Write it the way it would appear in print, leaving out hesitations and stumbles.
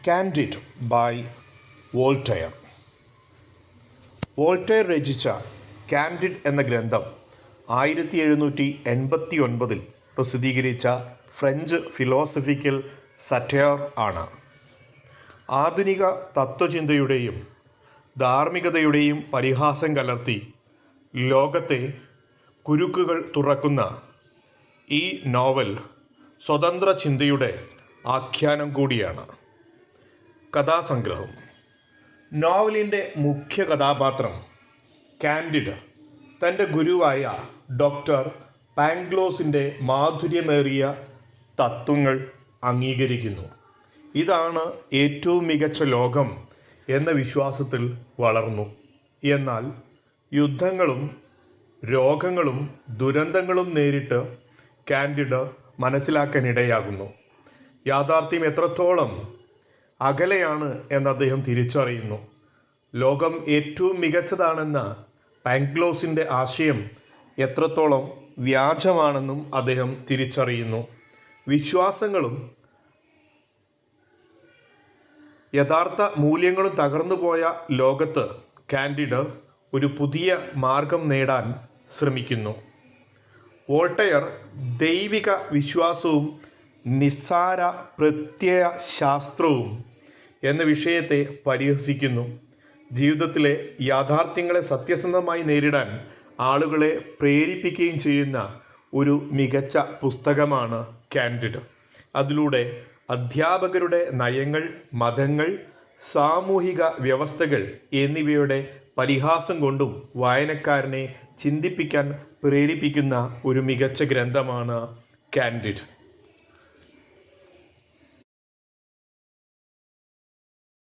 Candid by Voltaire. Voltaire രചിച്ച Candide എന്ന ഗ്രന്ഥം 1789 പ്രസിദ്ധീകരിച്ച ഫ്രഞ്ച് ഫിലോസഫിക്കൽ സറ്റയർ ആണ്. ആധുനിക തത്വചിന്തയുടെയും ധാർമ്മികതയുടെയും പരിഹാസം കലർത്തി ലോകത്തെ കുരുക്കുകൾ തുറക്കുന്ന ഈ നോവൽ സ്വതന്ത്ര ചിന്തയുടെ ആഖ്യാനം കൂടിയാണ്. കഥാസംഗ്രഹം. നോവലിൻ്റെ മുഖ്യ കഥാപാത്രം കാൻഡിഡ് തൻ്റെ ഗുരുവായ ഡോക്ടർ പാങ്ക്ലോസിൻ്റെ മാധുര്യമേറിയ തത്വങ്ങൾ അംഗീകരിക്കുന്നു. ഇതാണ് ഏറ്റവും മികച്ച ലോകം എന്ന വിശ്വാസത്തിൽ വളർന്നു. എന്നാൽ യുദ്ധങ്ങളും രോഗങ്ങളും ദുരന്തങ്ങളും നേരിട്ട് കാൻഡിഡ് മനസ്സിലാക്കാനിടയാകുന്നു. യാഥാർത്ഥ്യം എത്രത്തോളം അകലെയാണ് എന്ന് അദ്ദേഹം തിരിച്ചറിയുന്നു. ലോകം ഏറ്റവും മികച്ചതാണെന്ന പാങ്ക്ലോസിൻ്റെ ആശയം എത്രത്തോളം വ്യാജമാണെന്നും അദ്ദേഹം തിരിച്ചറിയുന്നു. വിശ്വാസങ്ങളും യഥാർത്ഥ മൂല്യങ്ങളും തകർന്നുപോയ ലോകത്ത് കാൻഡിഡ് ഒരു പുതിയ മാർഗം നേടാൻ ശ്രമിക്കുന്നു. വോൾട്ടയർ ദൈവിക വിശ്വാസവും നിസ്സാര പ്രത്യയശാസ്ത്രവും എന്ന വിഷയത്തെ പരിഹസിക്കുന്നു. ജീവിതത്തിലെ യാഥാർത്ഥ്യങ്ങളെ സത്യസന്ധമായി നേരിടാൻ ആളുകളെ പ്രേരിപ്പിക്കുകയും ചെയ്യുന്ന ഒരു മികച്ച പുസ്തകമാണ് കാൻഡിഡ്. അതിലൂടെ അധ്യാപകരുടെ നയങ്ങൾ, മതങ്ങൾ, സാമൂഹിക വ്യവസ്ഥകൾ എന്നിവയുടെ പരിഹാസം കൊണ്ടും വായനക്കാരനെ ചിന്തിപ്പിക്കാൻ പ്രേരിപ്പിക്കുന്ന ഒരു മികച്ച ഗ്രന്ഥമാണ് കാൻഡിഡ്.